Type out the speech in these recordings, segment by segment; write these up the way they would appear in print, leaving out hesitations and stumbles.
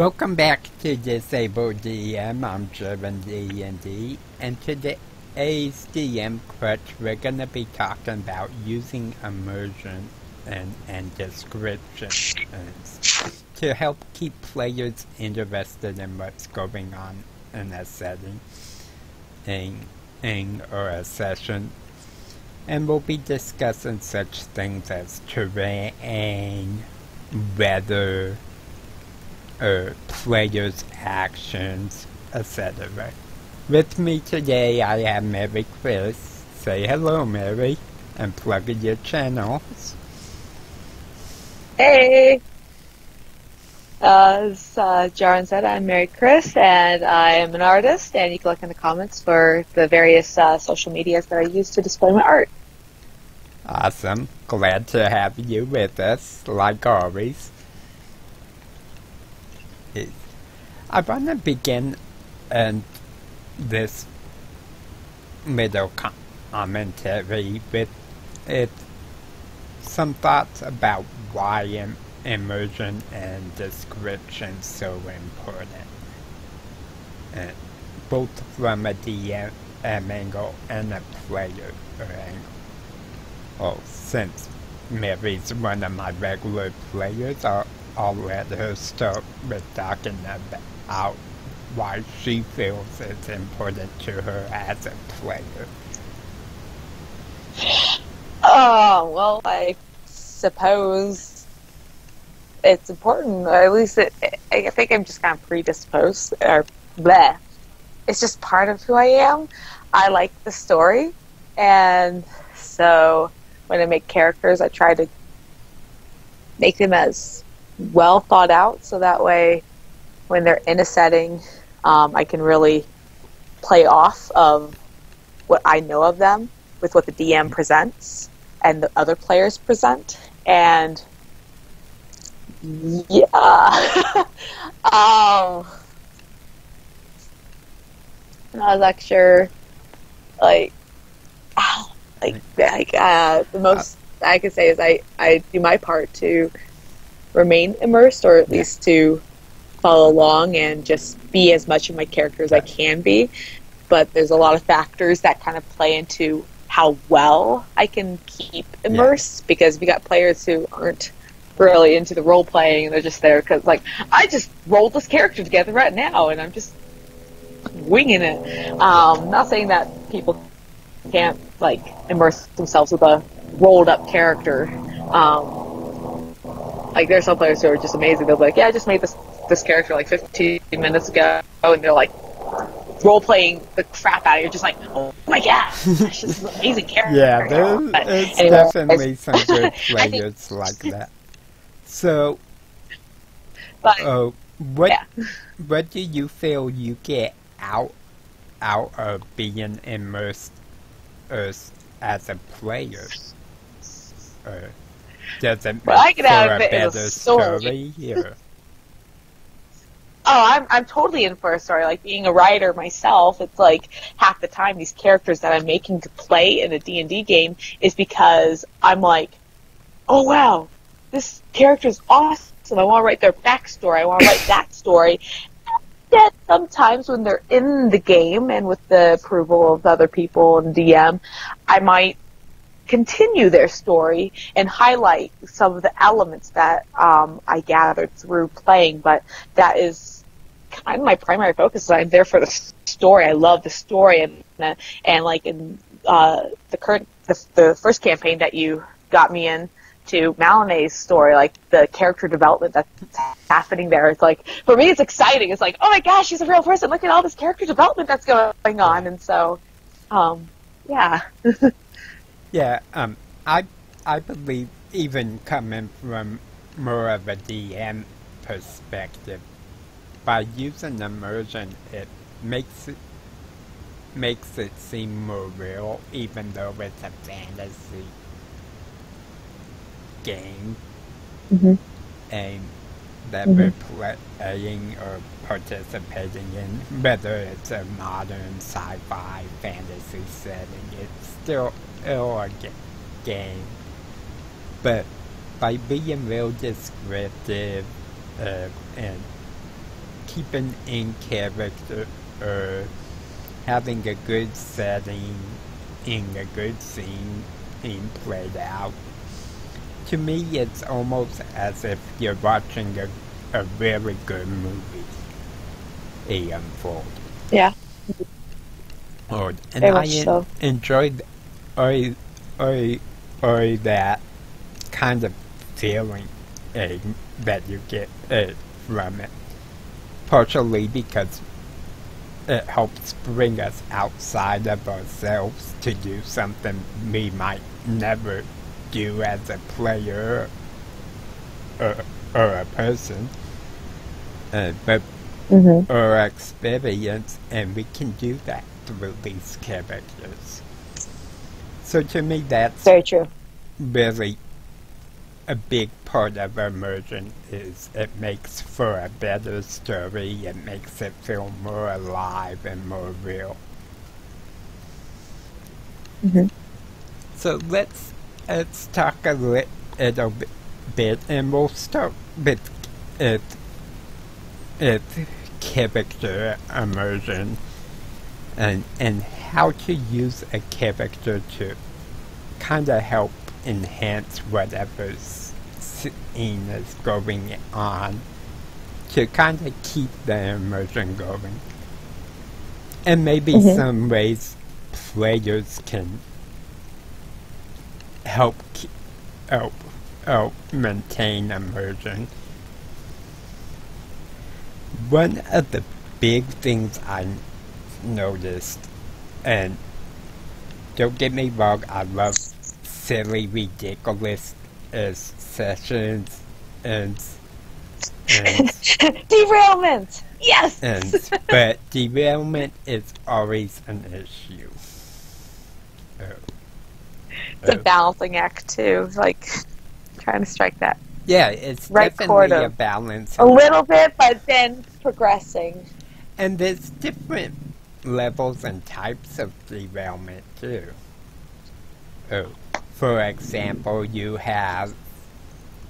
Welcome back to Disabled DM. I'm Driven D&D, and today's DM Crutch, we're going to be talking about using immersion and descriptions to help keep players interested in what's going on in a setting or a session. And we'll be discussing such things as terrain, weather, players' actions, etc. With me today, I have Mary Chris. Say hello, Mary, and plug in your channels. Hey! As Jaron said, I'm Mary Chris, and I am an artist, and you can look in the comments for the various social medias that I use to display my art. Awesome. Glad to have you with us, like always. I want to begin this little commentary with some thoughts about why immersion and description so important, both from a DM angle and a player angle. Well, since Mary's one of my regular players, I'll let her start with talking about why she feels it's important to her as a player. Well, I suppose it's important, or at least I think I'm just kind of predisposed, or bleh. It's just part of who I am. I like the story, and so when I make characters, I try to make them as well thought out, so that way when they're in a setting, I can really play off of what I know of them with what the DM presents and the other players present. And yeah, I'm not like sure, the most I can say is I do my part to remain immersed, or at least to follow along and just be as much of my character as I can be. But there's a lot of factors that kind of play into how well I can keep immersed, because we got players who aren't really into the role playing, and they're just there because, I just rolled this character together right now and I'm just winging it. Not saying that people can't immerse themselves with a rolled up character. There's some players who are just amazing. They'll be like, yeah, I just made this character 15 minutes ago, and they're role-playing the crap out of you. You're just like, oh my gosh, this is an amazing character. Yeah, there's definitely some good players like that. So, what do you feel you get out of being immersed as a player? Does it make for a better story? I'm totally in for a story. Being a writer myself, it's half the time these characters that I'm making to play in a D&D game is because I'm oh wow, this character's awesome. I want to write their backstory. I want to write that story. Yet sometimes when they're in the game and with the approval of other people and DM, I might continue their story and highlight some of the elements that I gathered through playing, but that is kind of my primary focus. I'm there for the story. I love the story, and in the first campaign that you got me in to Malinay's story, the character development that's happening there, it's for me it's exciting. It's oh my gosh, she's a real person. Look at all this character development that's going on. And so yeah. Yeah, I believe, even coming from more of a DM perspective, by using immersion, it makes it seem more real, even though it's a fantasy game, and that we're playing or participating in, whether it's a modern sci-fi fantasy setting, it's still a game. But by being real descriptive and keeping in character or having a good setting in a good scene being played out. To me, it's almost as if you're watching a very good movie unfold. Yeah. And Very I much so. enjoyed that kind of feeling that you get from it. Partially because it helps bring us outside of ourselves to do something we might never do as a player or a person, but or experience, and we can do that through these characters. So to me, that's Very true. really a big part of immersion. Is it makes for a better story. It makes it feel more alive and more real. So let's talk a little bit, and we'll start with character immersion and how to use a character to kind of help enhance whatever's scene is going on, to kind of keep the immersion going. And maybe some ways players can help maintain immersion. One of the big things I noticed, and don't get me wrong, I love silly, ridiculous sessions and Derailment! Yes! but derailment is always an issue. It's a balancing act too, like trying to strike that Yeah, it's right definitely a balance. a little bit, but then progressing. And there's different levels and types of derailment too. For example, you have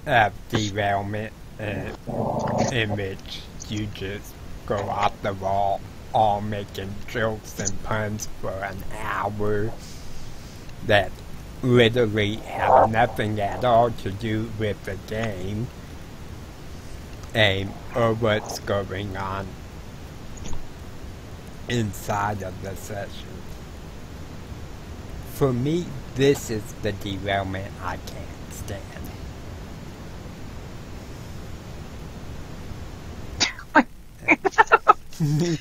derailment in which you just go off the wall, all making jokes and puns for an hour that literally have nothing at all to do with the game or what's going on inside of the session. For me, this is the derailment I can't stand.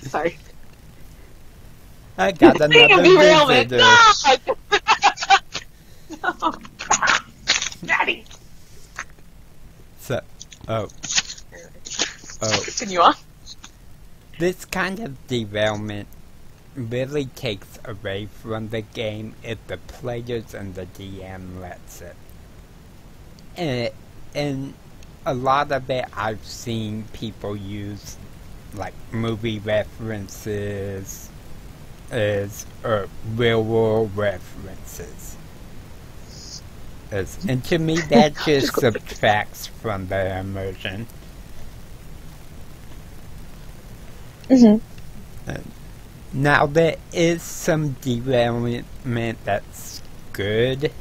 Sorry. I got another Derailment! visitor. No! Daddy! So, Continue on. this kind of derailment really takes away from the game if the players and the DM lets it. And a lot of it I've seen people use like movie references or real world references. And to me that just subtracts from the immersion. Now there is some derailment that's good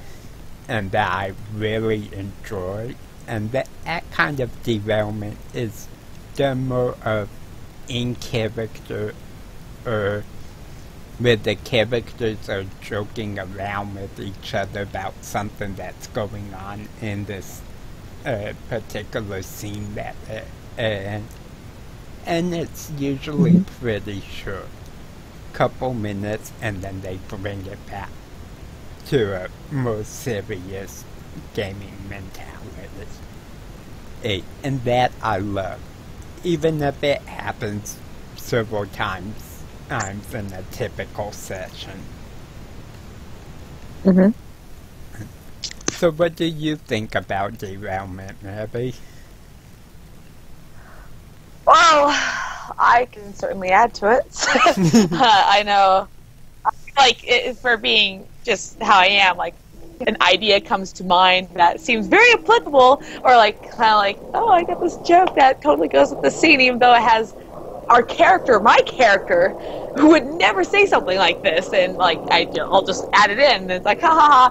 and that I really enjoy, and that kind of derailment is done more of in character or where the characters are joking around with each other about something that's going on in this particular scene that and it's usually pretty short, couple minutes, and then they bring it back to a more serious gaming mentality. And that I love, even if it happens several times in a typical session. So what do you think about derailment, Abby? Well, I can certainly add to it. I know, like, for being just how I am, like, an idea comes to mind that seems very applicable, or like, kind of like, oh, I got this joke that totally goes with the scene, even though it has my character, would never say something like this, and like I'll just add it in, and it's like ha ha ha,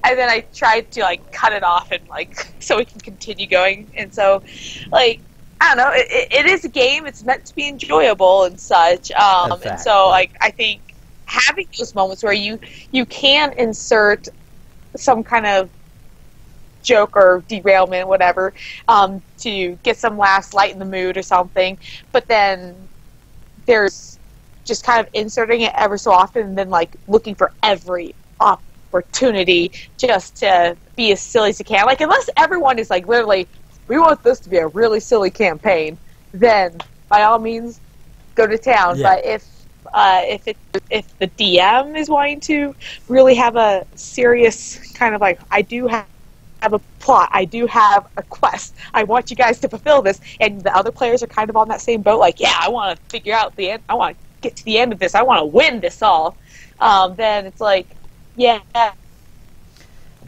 and then I tried to like cut it off and like so we can continue going, and so like I don't know, it is a game, it's meant to be enjoyable and such, Exactly. and so like I think having those moments where you can insert some kind of joke or derailment, whatever, to get some laughs, lighten the mood or something. But then there's just kind of inserting it ever so often and then like looking for every opportunity just to be as silly as you can. Like unless everyone is like literally, we want this to be a really silly campaign, then by all means go to town. Yeah. But if the DM is wanting to really have a serious kind of like, I do have a plot, I do have a quest, I want you guys to fulfill this, and the other players are kind of on that same boat, like, yeah, I want to figure out the end, I want to get to the end of this, I want to win this all, then it's like, yeah,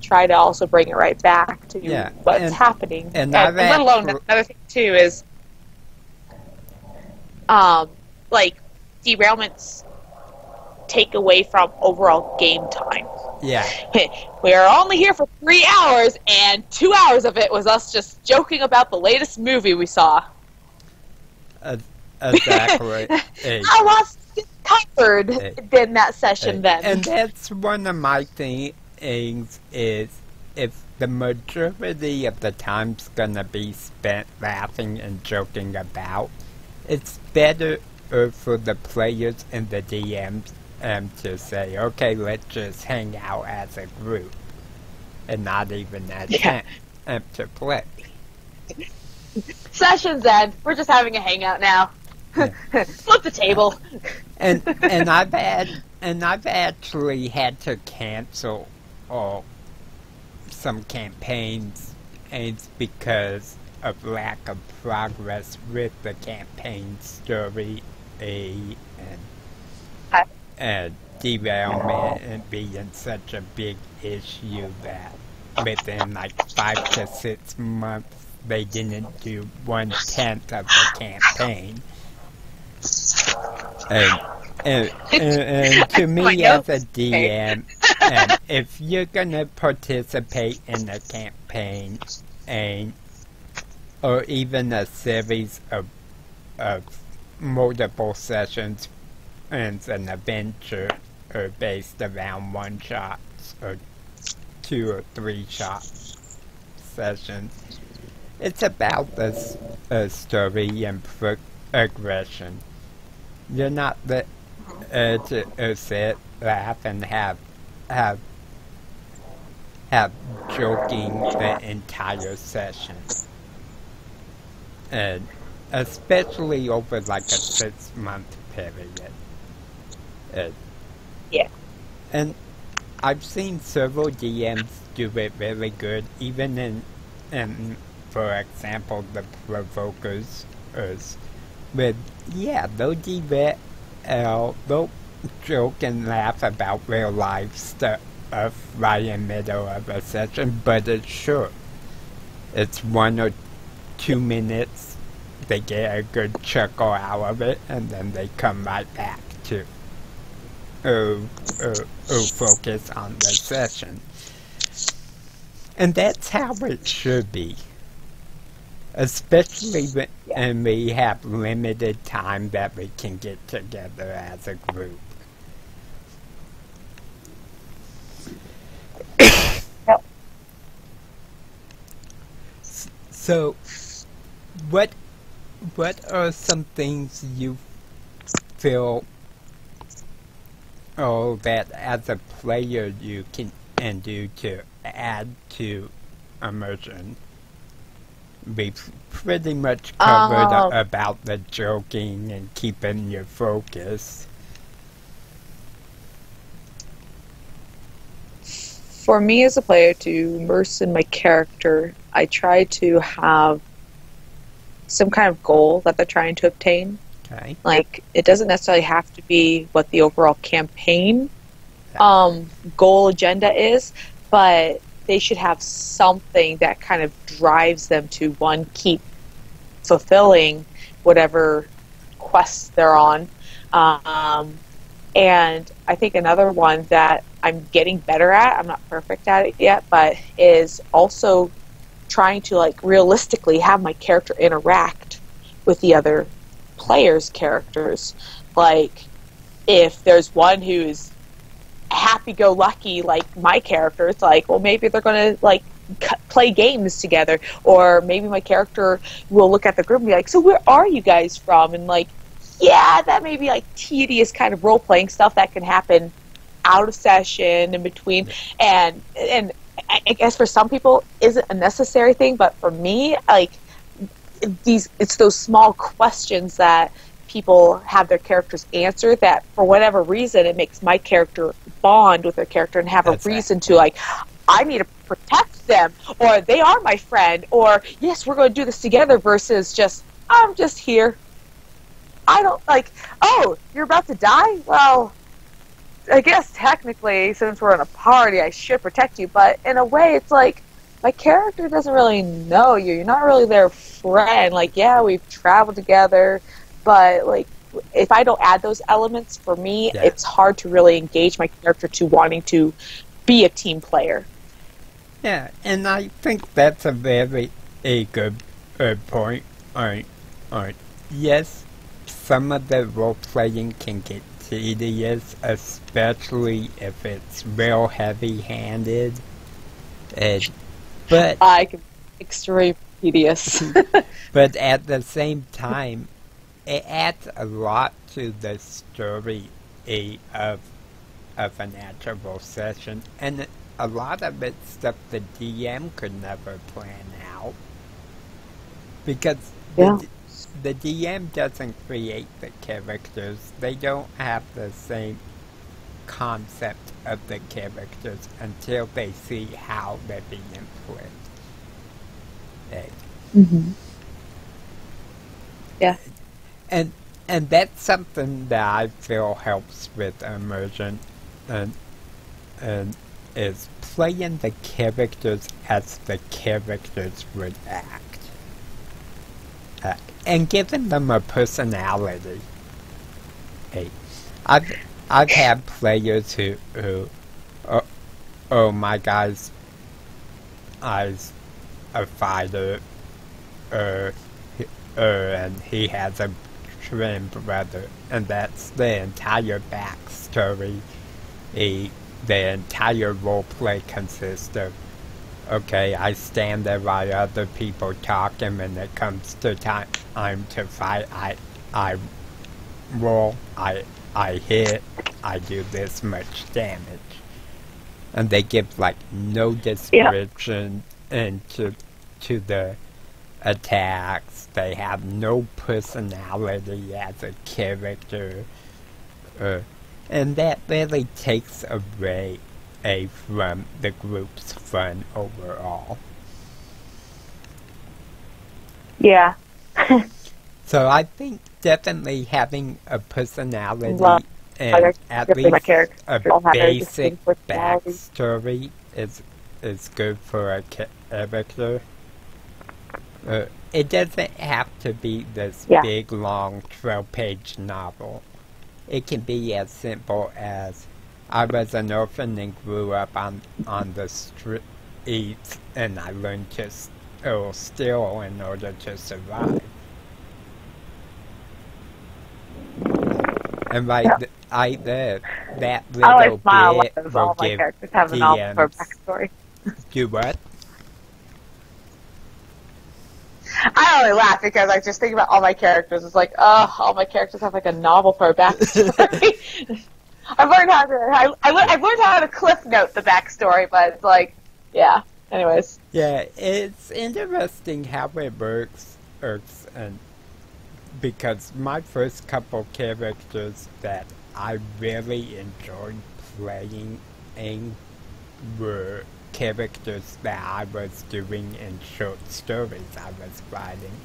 try to also bring it right back to what's happening. And let alone, another thing too is, like, derailments take away from overall game time. Yeah. We are only here for 3 hours, and 2 hours of it was us just joking about the latest movie we saw. Exactly. I was covered in that session then. And that's one of my things is if the majority of the time's gonna be spent laughing and joking about, it's better for the players and the DMs to say, okay, let's just hang out as a group and not even attempt to play. Session's end. We're just having a hangout now. Flip the table. And I've actually had to cancel some campaigns because of lack of progress with the campaign story and derailment and being such a big issue that within like 5 to 6 months they didn't do 1/10 of the campaign. And to me as a DM, if you're gonna participate in a campaign or even a series of multiple sessions and an adventure are based around one-shots or 2 or 3 shot sessions, it's about the story and aggression. You're not there to sit, laugh, and have joking the entire session. And especially over like a 6-month period. Yeah. And I've seen several DMs do it really good, even in for example, the Provokers, with, they'll derail, they'll joke and laugh about real life stuff right in the middle of a session, but it's short. It's 1 or 2 minutes, they get a good chuckle out of it, and then they come right back to focus on the session. And that's how it should be. Especially when we have limited time that we can get together as a group. Yep. So, what are some things you feel that as a player you can do to add to immersion? We've pretty much covered about the joking and keeping your focus. For me as a player, to immerse in my character, I try to have some kind of goal that they're trying to obtain. Okay. Like, it doesn't necessarily have to be what the overall campaign goal agenda is, but they should have something that kind of drives them to, one, keep fulfilling whatever quests they're on. And I think another one that I'm getting better at, I'm not perfect at it yet, but is also trying to like realistically have my character interact with the other players' characters. Like, if there's one who's happy-go-lucky like my character, it's like, well, maybe they're going to like play games together, or maybe my character will look at the group and be like, so where are you guys from? And like, yeah, that may be like tedious kind of role-playing stuff that can happen out of session, in between, and I guess for some people isn't a necessary thing, but for me, like, it's those small questions that people have their characters answer that for whatever reason it makes my character bond with their character and have a reason to, like, I need to protect them, or they are my friend, or yes, we're going to do this together, versus just, I'm just here. I don't, like, oh, you're about to die? Well, I guess technically, since we're in a party, I should protect you, but in a way, it's like, my character doesn't really know you. You're not really their friend. Like, yeah, we've traveled together, but, like, if I don't add those elements, for me, it's hard to really engage my character to wanting to be a team player. Yeah, and I think that's a very good point. Yes, some of the role-playing can get tedious, especially if it's real heavy-handed. But I can be extremely tedious. But at the same time, it adds a lot to the story of an actual session, and a lot of it's stuff the DM could never plan out, because the DM doesn't create the characters. They don't have the same concept of the characters until they see how they're being played. Yeah. And that's something that I feel helps with immersion, and is playing the characters as the characters would act, and giving them a personality. I've had players who my guy's a fighter, and he has a twin brother, and that's the entire backstory. The entire roleplay consists of, okay, I stand there while other people talk, and when it comes to time to fight, I roll, I hit, I do this much damage. And they give, like, no description into the attacks. They have no personality as a character. And that really takes away from the group's fun overall. Yeah. So I think definitely having a personality and at least a basic backstory is good for a character. It doesn't have to be this big, long, 12-page novel. It can be as simple as, I was an orphan and grew up on the streets, and I learned to steal in order to survive. And that little bit will give DMs. Do what? I only laugh because I just think about all my characters. It's like, oh, all my characters have like a novel for a backstory. I've learned how to cliff note the backstory, but it's like, yeah. Anyways. Yeah, it's interesting how it works, and because my first couple characters that I really enjoyed playing were characters that I was doing in short stories I was writing.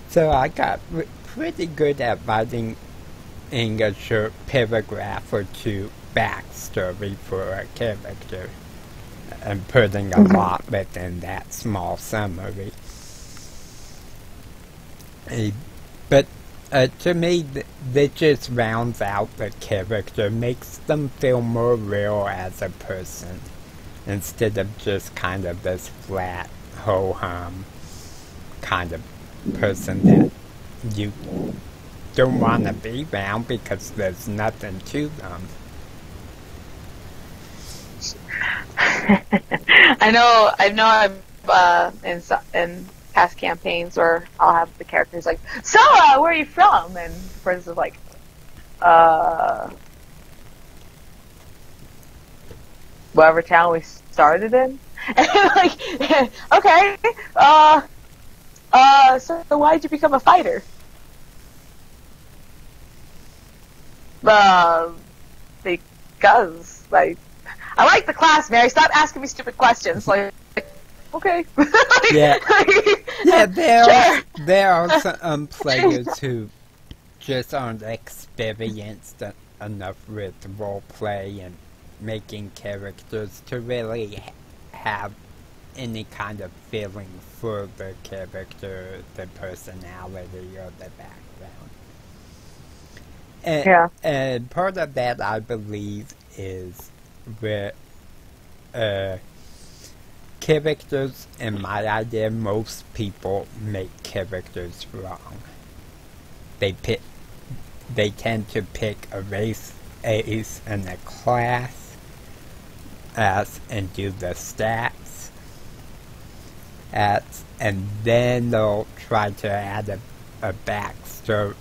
So I got pretty good at writing in a short paragraph or two backstory for a character, and putting a lot within that small summary. But to me, that just rounds out the character, makes them feel more real as a person, instead of just kind of this flat, ho-hum kind of person that you don't want to be around because there's nothing to them. I know I've in past campaigns where I'll have the characters like, so, where are you from? And the person's like, whatever town we started in. And I'm like, okay, so why'd you become a fighter? Because, like, I like the class, Mary. Stop asking me stupid questions. Like, okay. Yeah. Yeah, Sure. there are some players who just aren't experienced enough with roleplay and making characters to really have any kind of feeling for the character, the personality, or the background. And part of that, I believe, is where characters, in my idea, most people make characters wrong. They tend to pick a race, ace, and a class and do the stats and then they'll try to add a backstory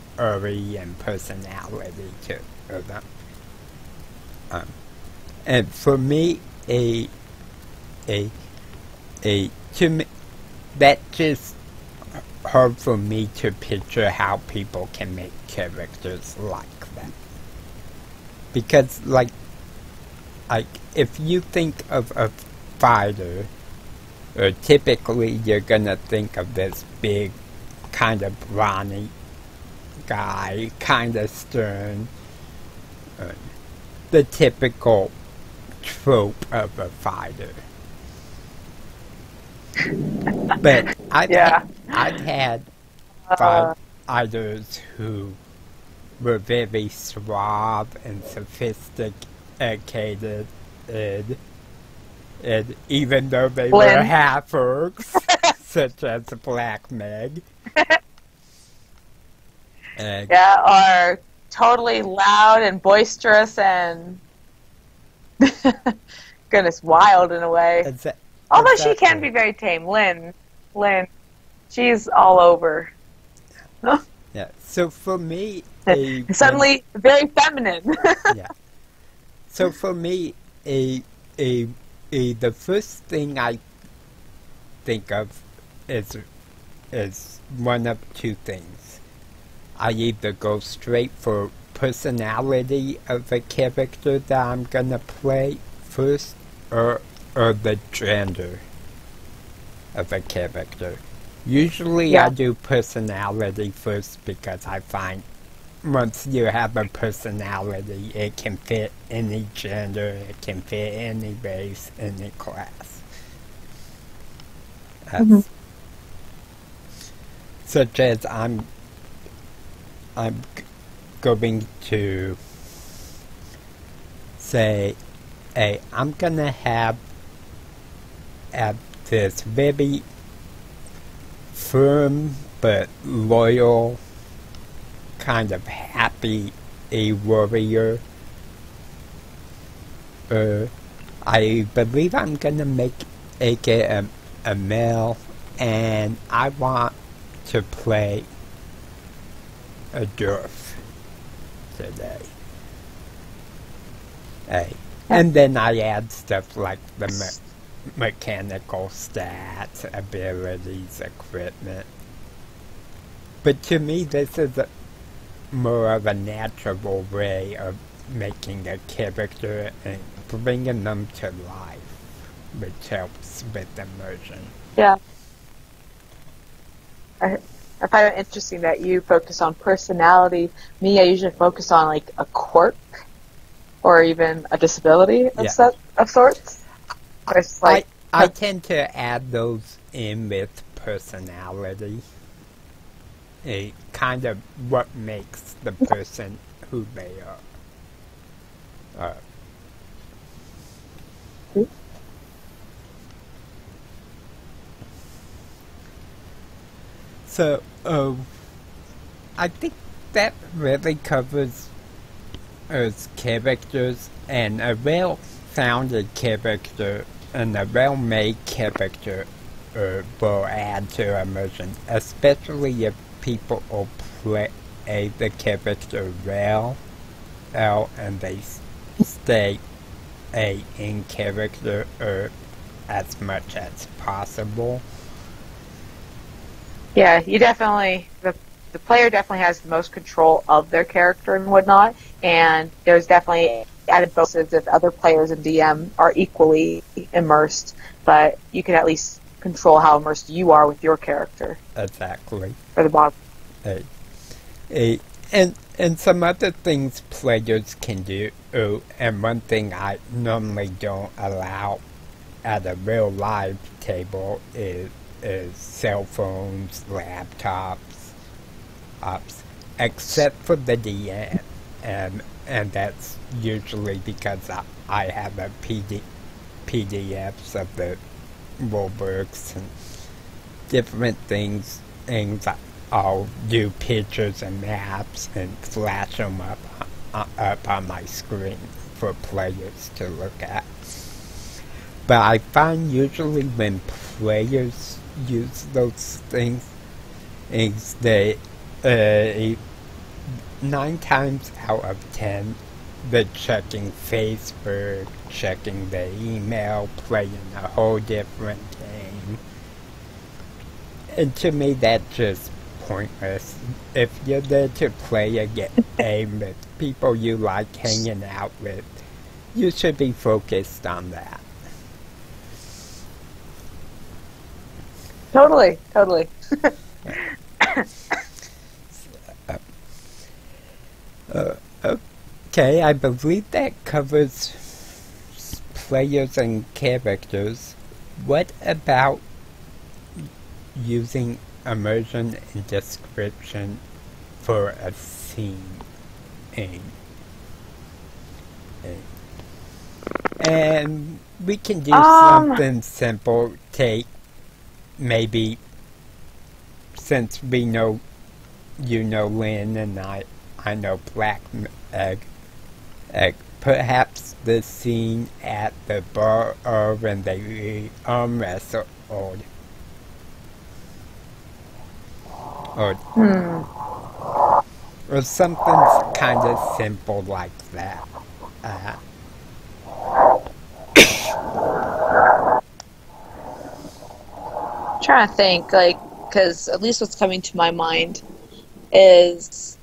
and personality to them. And for me, to me, that just hard for me to picture how people can make characters like that. Because, like if you think of a fighter, typically you're gonna think of this big, kind of brawny guy, kind of stern, the typical trope of a fighter. But I've had fighters who were very suave and sophisticated, and even though they were half-orcs, such as Black Meg. Are totally loud and boisterous and goodness, wild in a way. Although she can be very tame. Lynn, she's all over. Yeah, so for me, suddenly very feminine. Yeah. So for me, the first thing I think of is one of two things. I either go straight for personality of a character that I'm gonna play first, or the gender of a character. Usually I do personality first because I find once you have a personality, it can fit any gender, it can fit any race, any class. Such as I'm going to say, hey, I'm gonna have this very firm but loyal, kind of happy warrior. I believe I'm gonna make it a male, and I want to play a dwarf today. And then I add stuff like the mechanical stats, abilities, equipment. But to me, this is more of a natural way of making a character and bringing them to life, which helps with immersion. Yeah. I find it interesting that you focus on personality. Me, I usually focus on like a quirk or even a disability of sorts. Like, I tend to add those in with personality. a kind of what makes the person who they are. So, I think that really covers as characters, and a well-founded character and a well-made character will add to immersion, especially if people will play the character well, and they stay in character as much as possible. Yeah, you definitely, the player definitely has the most control of their character and whatnot, and there's definitely added bonuses if other players and DM are equally immersed, but you can at least control how immersed you are with your character. Exactly. For the bottom. And some other things players can do, and one thing I normally don't allow at a real live table is cell phones, laptops, except for the DM, and that's usually because I have a PDFs of the rulebooks and different things. I'll do pictures and maps and flash them up on my screen for players to look at. But I find usually when players use those things, they 9 times out of 10 they're checking Facebook, checking their email, playing a whole different game. And to me that's just pointless. If you're there to play a game with people you like hanging out with, you should be focused on that. Totally. Okay, I believe that covers players and characters. What about using immersion and description for a scene? And we can do something simple. Take maybe, since we know you know Lynn and I know Black Egg, perhaps the scene at the bar when they arm wrestle or something kind of simple like that. Trying to think, because at least what's coming to my mind is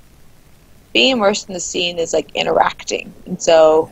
being immersed in the scene is like interacting, and so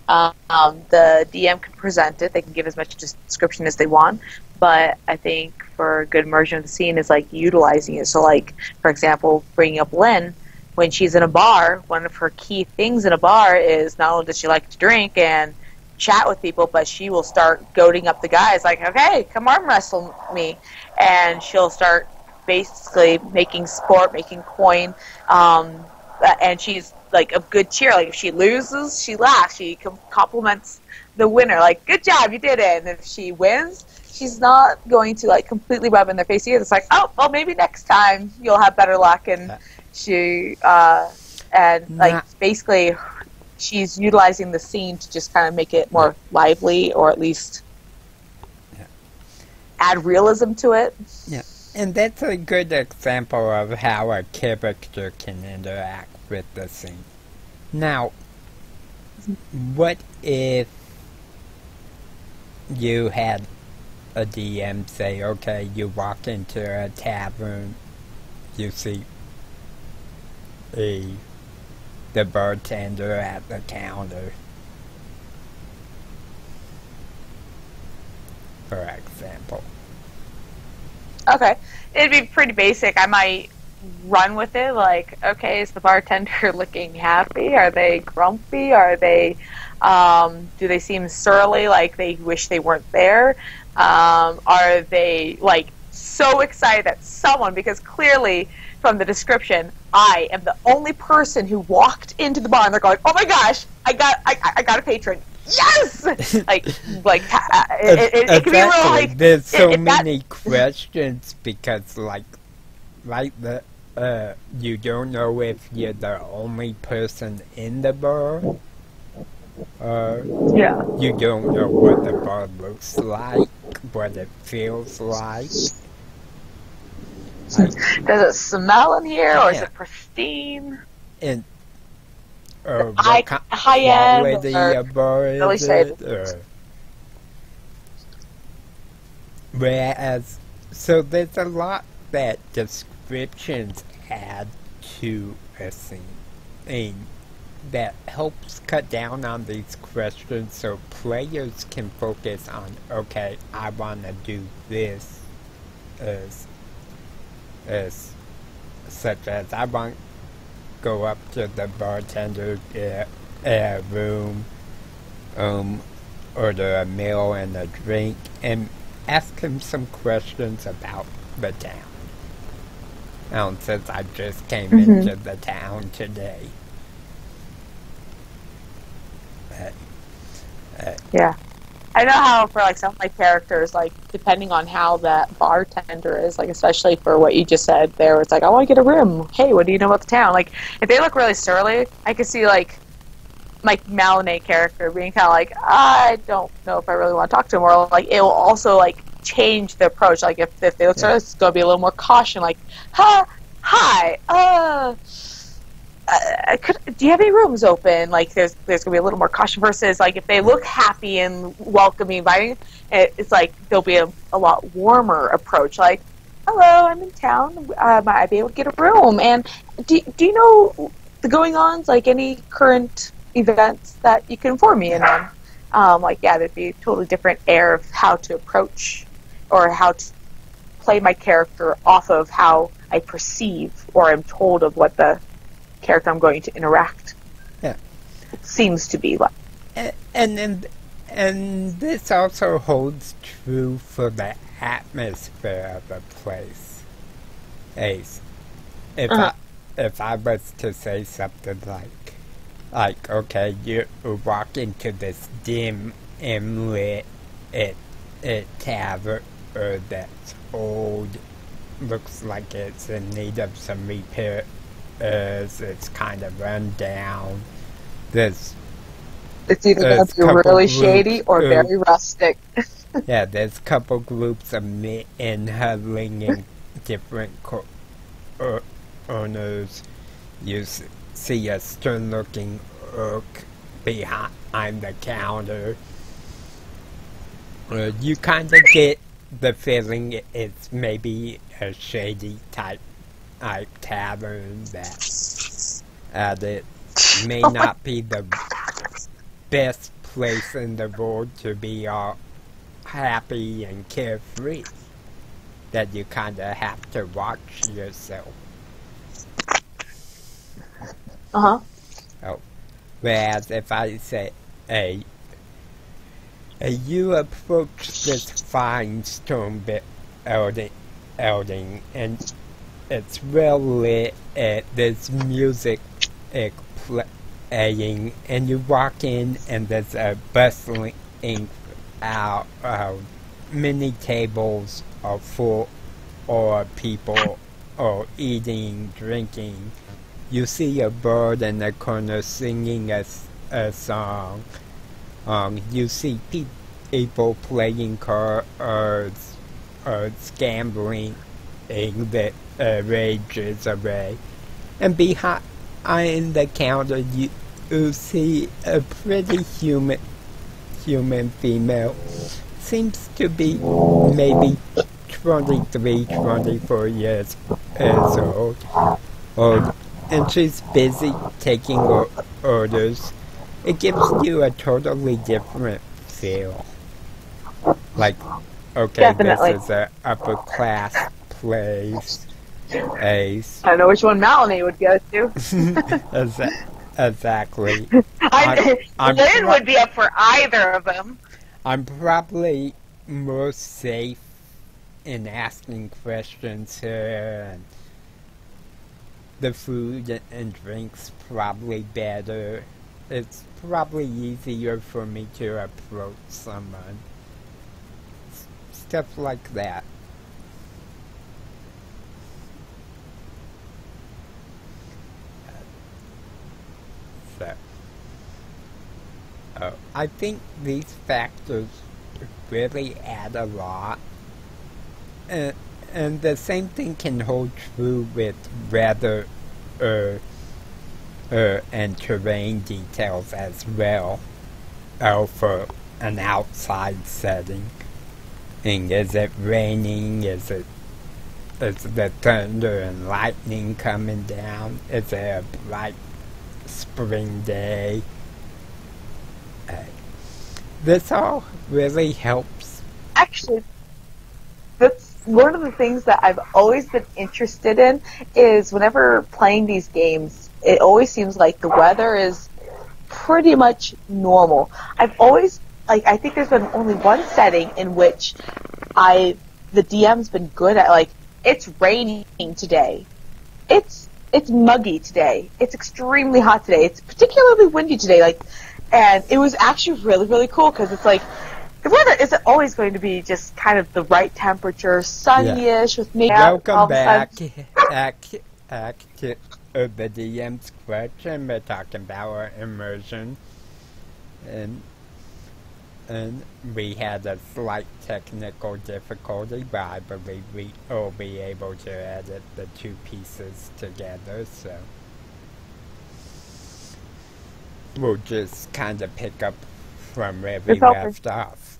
the DM can present it. They can give as much description as they want, but I think for a good immersion of the scene is like utilizing it. So, like for example, bringing up Lynn when she's in a bar. One of her key things in a bar is not only does she like to drink and chat with people, but she will start goading up the guys, like, okay, come arm wrestle me, and she'll start basically making sport, making coin, and she's like a good cheer. Like if she loses, she laughs, she compliments the winner, like, good job, you did it. And if she wins, she's not going to like completely rub in their face either. It's like, oh, well, maybe next time you'll have better luck. And she basically she's utilizing the scene to just kind of make it more lively, or at least add realism to it. Yeah, and that's a good example of how a character can interact with the scene. Now, what if you had a DM say, okay, you walk into a tavern, you see the bartender at the counter, for example. Okay, it'd be pretty basic. I might run with it, like, okay, is the bartender looking happy? Are they grumpy? Are they, do they seem surly, like they wish they weren't there? Are they, like, so excited that someone, because clearly from the description, I am the only person who walked into the bar and they're going, "Oh my gosh, I got a patron." Yes, it can be a little like there's so many questions because you don't know if you're the only person in the bar. You don't know what the bar looks like, what it feels like. Does it smell in here, or is it pristine? And what high end or bar really is it? Whereas, so there's a lot that descriptions add to a scene that helps cut down on these questions so players can focus on, okay, I want to do this as such as I want to go up to the bartender, get a room, order a meal and a drink, and ask him some questions about the town. Since I just came into the town today. Yeah. I know how for like some of my characters, like depending on how that bartender is, like especially for what you just said there, it's like, I want to get a room. Hey, what do you know about the town? Like if they look really surly, I could see like my Malinate character being kind of like, I don't know if I really want to talk to him, or like it will also like change the approach. Like if they look surly, it's going to be a little more caution. Like, hi, do you have any rooms open? Like, there's gonna be a little more caution versus like if they look happy and welcoming, inviting, it's like there'll be a lot warmer approach. Like, hello, I'm in town. Might I be able to get a room? And do you know the going-ons? Like any current events that you can inform me in on? There'd be a totally different air of how to approach or how to play my character off of how I perceive or am told of what the character I'm going to interact seems to be like. And this also holds true for the atmosphere of a place. Ace, if I was to say something like okay, you walk into this dim, lit tavern that's old, looks like it's in need of some repair. It's kind of run down. It's either going to be really shady or very rustic. There's a couple groups of men huddling in different corners. You see a stern-looking orc behind the counter. You kind of get the feeling it's maybe a shady type tavern that it may not be the best place in the world to be all happy and carefree. That you kind of have to watch yourself. Whereas if I say, hey, you approach this fine stone building and it's well lit, there's music playing, and you walk in and there's a bustling out, many tables are full or people are eating, drinking. You see a bird in the corner singing a song. You see people playing cards or gambling that rages away. And behind the counter you see a pretty human female. Seems to be maybe 23, 24 years old. And she's busy taking orders. It gives you a totally different feel. Like, okay, Definitely. This is an upper class place. Ace. I don't know which one Melanie would go to. Exactly. Lynn would be up for either of them. I'm probably more safe in asking questions here the food and drinks probably better. It's probably easier for me to approach someone. Stuff like that. So, I think these factors really add a lot. And the same thing can hold true with weather and terrain details as well. For an outside setting. And is it raining? Is the thunder and lightning coming down? Is it a bright spring day? This all really helps. Actually, that's one of the things that I've always been interested in is whenever playing these games, it always seems like the weather is pretty much normal. I've always, I think there's been only one setting in which the DM's been good at, like, it's raining today. It's muggy today. It's extremely hot today. It's particularly windy today, and it was actually really, really cool because it's like, the weather isn't always going to be just kind of the right temperature, sunny-ish with maybe... Welcome back to the DM's Crutch, and we're talking about our immersion. And we had a slight technical difficulty, but I believe we will be able to edit the two pieces together, so... We'll just kind of pick up from where we left off.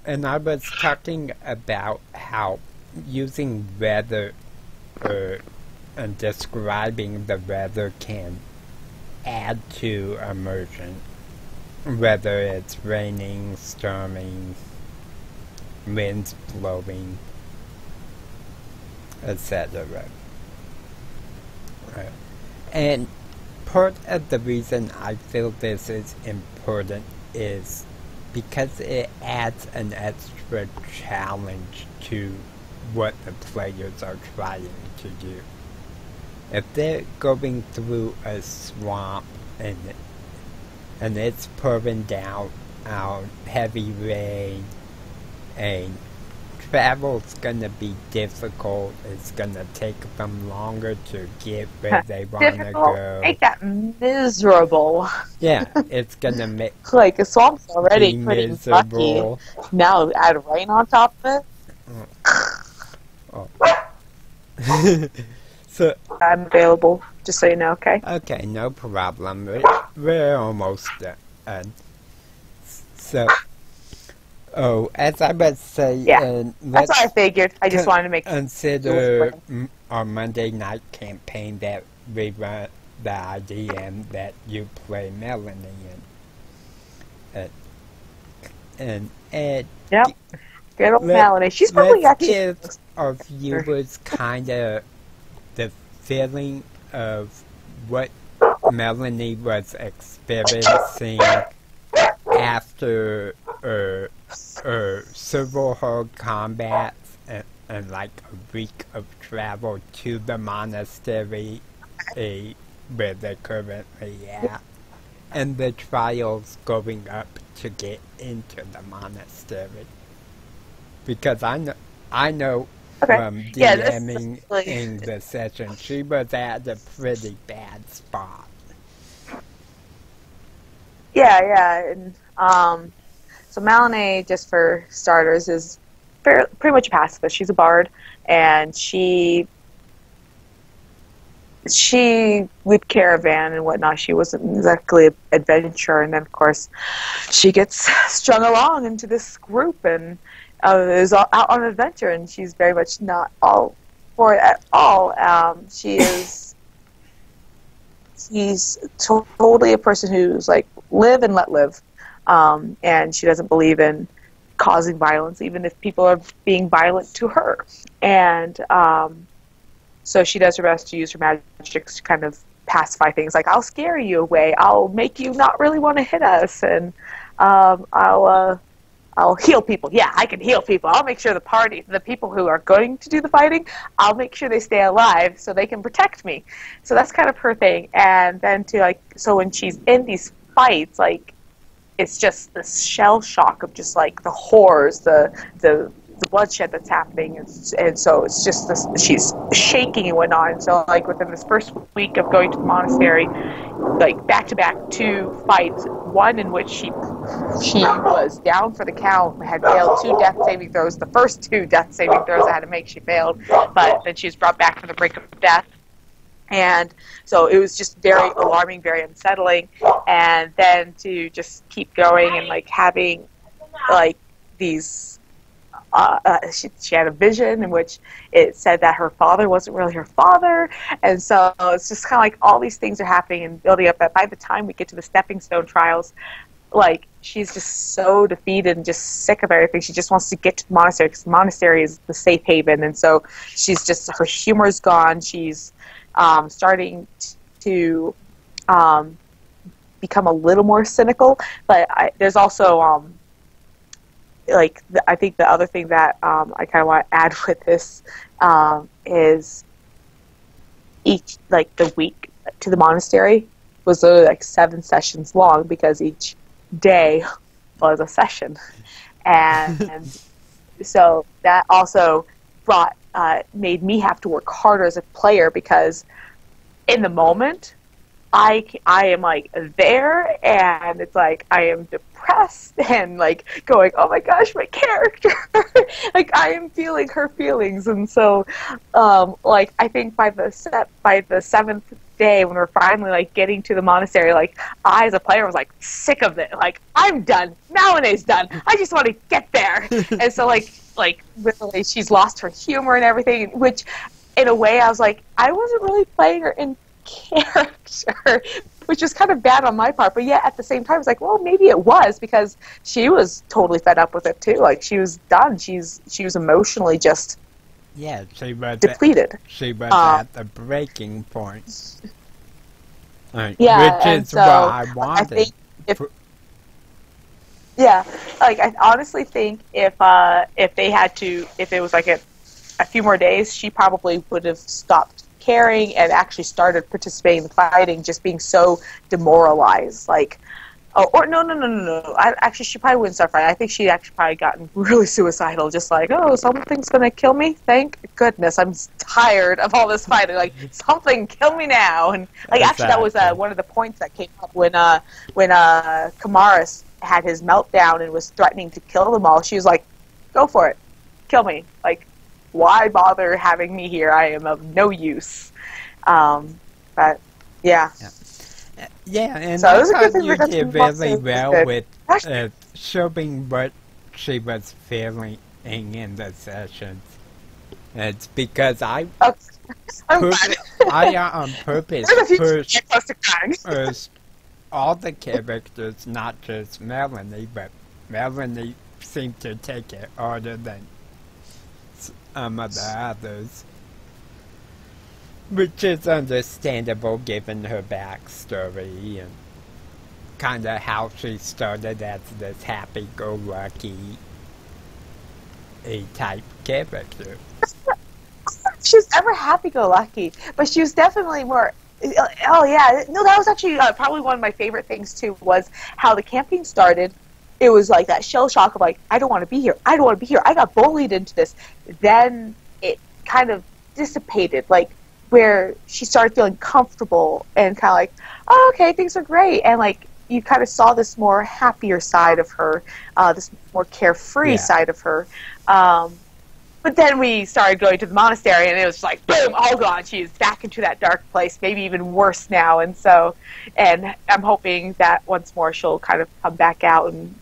And I was talking about how using weather and describing the weather can add to immersion. Whether it's raining, storming, winds blowing, etc. And part of the reason I feel this is important is because it adds an extra challenge to what the players are trying to do. If they're going through a swamp and it's pouring down heavy rain, and travel's gonna be difficult, it's gonna take them longer to get where they wanna go. Make that miserable. Yeah, it's gonna make like a swamp's already pretty miserable. Lucky. Now add rain on top of it. So I'm available, just so you know, okay? Okay, no problem. We're almost done. So, as I was saying, that's what I figured. I just wanted to make consider our Monday night campaign that we run the IDM that you play Melanie in. And yep, good old Melanie. She's probably let's give our viewers kind of the feeling of what Melanie was experiencing after several hard combats and like a week of travel to the monastery where they're currently at, and the trials going up to get into the monastery. Because I know from DMing in the session, she was at a pretty bad spot. Yeah, and so Melanie, just for starters, is pretty much a pacifist. She's a bard, and she would caravan and whatnot. She wasn't exactly an adventurer, and then of course she gets strung along into this group and is out on an adventure, and she's very much not all for it at all. She's totally a person who's like live and let live, and she doesn't believe in causing violence, even if people are being violent to her. And so she does her best to use her magic to kind of pacify things, like I'll scare you away, I'll make you not really want to hit us, and I'll I'll heal people. Yeah, I can heal people. I'll make sure the people who are going to do the fighting, I'll make sure they stay alive so they can protect me. So that's kind of her thing. And then so when she's in these fights, like, it's just this shell shock of just like the horrors, the bloodshed that's happening, and so it's just this, she's shaking and whatnot. And so like within this first week of going to the monastery, like back to back 2 fights, one in which she was down for the count, had failed 2 death saving throws. The first 2 death saving throws I had to make, she failed, but then she was brought back from the brink of death. And so it was just very alarming, very unsettling. And then to just keep going and like having like these she had a vision in which it said that her father wasn't really her father, and so it's just kind of like all these things are happening and building up that by the time we get to the stepping stone trials, like, she's just so defeated and just sick of everything. She just wants to get to the monastery because the monastery is the safe haven, and so she's just, her humor's gone. She's starting to become a little more cynical, but there's also I think the other thing that I kind of want to add with this is each, like, the week to the monastery was literally like 7 sessions long because each day was a session. And so that also made me have to work harder as a player because in the moment, I am like there, and it's like I am depressed and like going, oh my gosh, my character, like I am feeling her feelings, and so like I think by the 7th day when we're finally like getting to the monastery, like I as a player was like sick of it, like I'm done, Melanie's done, I just want to get there. And so like literally she's lost her humor and everything, which in a way I was like, I wasn't really playing her in character, which was kind of bad on my part, but yet at the same time it's like, well, maybe it was, because she was totally fed up with it too. Like, she was done. She was emotionally just she was depleted. She was at the breaking point. Which is so what I wanted. I think I honestly think if it was like a few more days, she probably would have stopped caring and actually started participating in the fighting, just being so demoralized. Like, no. Actually, she probably wouldn't start fighting. I think she actually probably gotten really suicidal, just like, oh, something's gonna kill me. Thank goodness, I'm tired of all this fighting. Like, something kill me now. And like, actually, that was one of the points that came up when Kamaris had his meltdown and was threatening to kill them all. She was like, go for it, kill me. Like, why bother having me here? I am of no use. But yeah. Yeah, and so I it was a good thought thing you did really well with Actually, showing what she was feeling in the sessions. It's because I I'm glad. on purpose pushed all the characters, not just Melanie, but Melanie seemed to take it harder than some of the others, which is understandable given her backstory and kind of how she started as this happy-go-lucky type character. She was ever happy-go-lucky, but she was definitely more. Oh yeah, no, that was actually probably one of my favorite things too. Was how the campaign started. It was like that shell shock of like, I don't want to be here. I don't want to be here. I got bullied into this. Then it kind of dissipated, like where she started feeling comfortable and kind of like, oh, okay, things are great. And like you kind of saw this more happier side of her, this more carefree side of her. But then we started going to the monastery, and it was like, boom, all gone. She's back into that dark place, maybe even worse now. And so, and I'm hoping that once more she'll kind of come back out and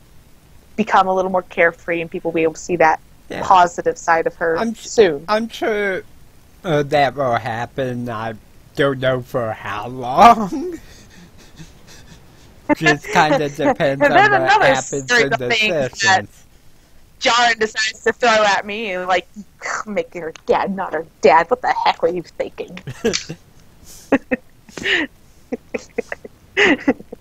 become a little more carefree, and people will be able to see that positive side of her soon. I'm sure that will happen. I don't know for how long. Just kind of depends on what happens in the sessions. Jaren decides to throw at me and like making her dad not her dad. What the heck were you thinking?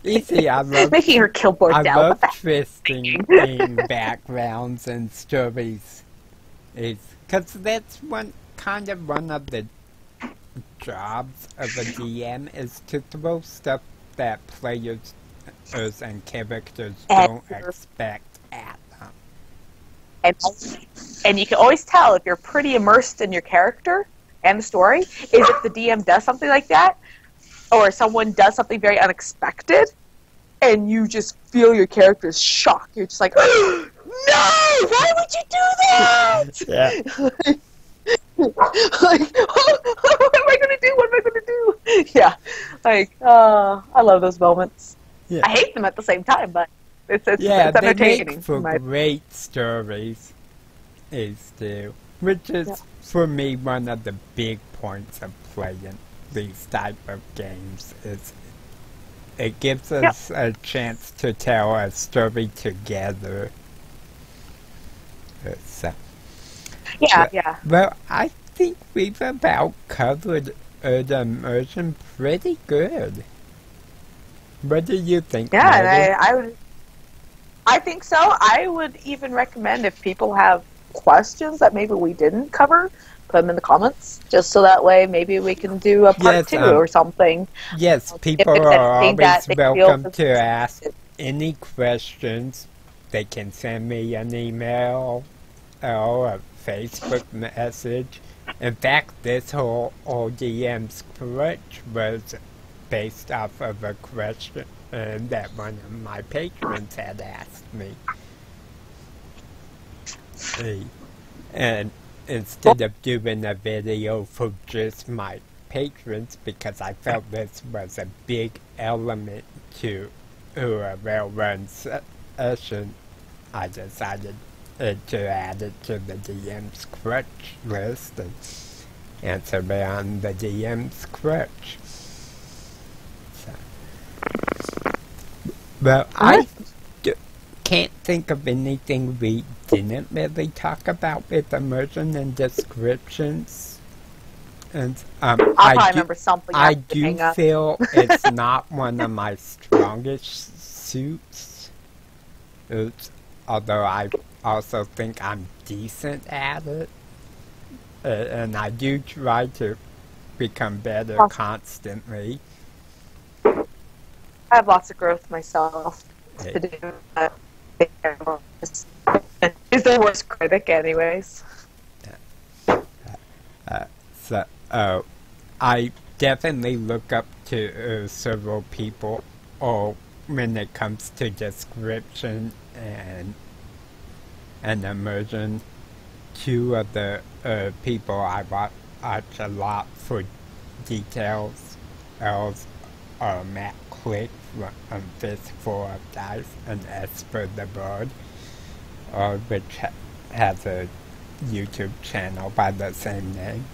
Easy, I love Making her kill I Bordell. love What the twisting in backgrounds and stories. Because that's one of the jobs of a DM is to throw stuff that players and characters don't expect at them. And you can always tell if you're pretty immersed in your character and the story is if the DM does something like that, or someone does something very unexpected, and you just feel your character's shock. You're just like, no! Why would you do that? Yeah. Like, what am I gonna do? What am I gonna do? Yeah, like, I love those moments. Yeah. I hate them at the same time, but it's They entertaining. make for great stories, which is, for me, one of the big points of playing these type of games. Is it gives us a chance to tell a story together. So. Yeah. Well, I think we've about covered the immersion pretty good. What do you think? Yeah, Megan? and I think so. I would even recommend if people have questions that maybe we didn't cover, put them in the comments, just so that way maybe we can do a part 2 or something. Yes, people are always welcome to ask any questions. They can send me an email or a Facebook message. In fact, this whole ODM's Crutch was based off of a question that one of my patrons had asked me. And instead of doing a video for just my patrons, because I felt this was a big element to a well-run session, I decided to add it to the DM's Crutch list and answer me on the DM's Crutch. So. Well, I can't think of anything we didn't really talk about with immersion and descriptions. And I remember something. I do feel it's not one of my strongest suits. Although I also think I'm decent at it. And I do try to become better constantly. I have lots of growth myself to do that. Is the worst critic anyways. So, I definitely look up to several people when it comes to description and immersion. Two of the people I watch a lot for details are Matt Click from Fistful of Dice and Esper the Bird, which has a YouTube channel by the same name.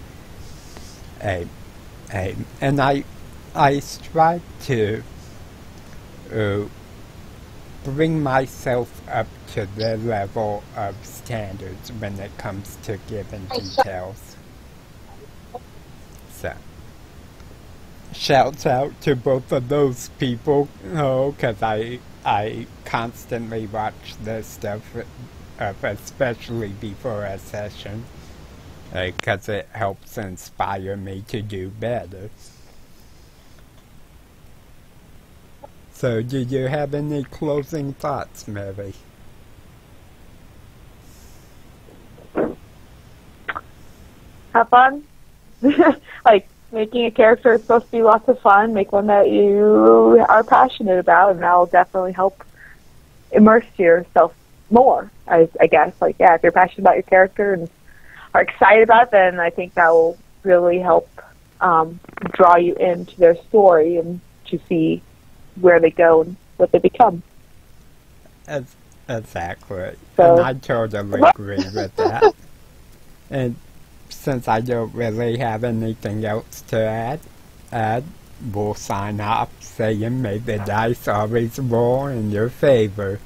And I strive to bring myself up to their level of standards when it comes to giving details. So, shouts out to both of those people, because I constantly watch their stuff, especially before a session, because it helps inspire me to do better. So, do you have any closing thoughts, Mary? Have fun. Like, making a character is supposed to be lots of fun. Make one that you are passionate about, and that will definitely help immerse yourself more, I guess. Like, yeah, if you're passionate about your character and are excited about it, then I think that will really help draw you into their story and to see where they go and what they become. Exactly. So, and I totally agree with that. And since I don't really have anything else to add, we'll sign off saying may the dice always roll in your favor.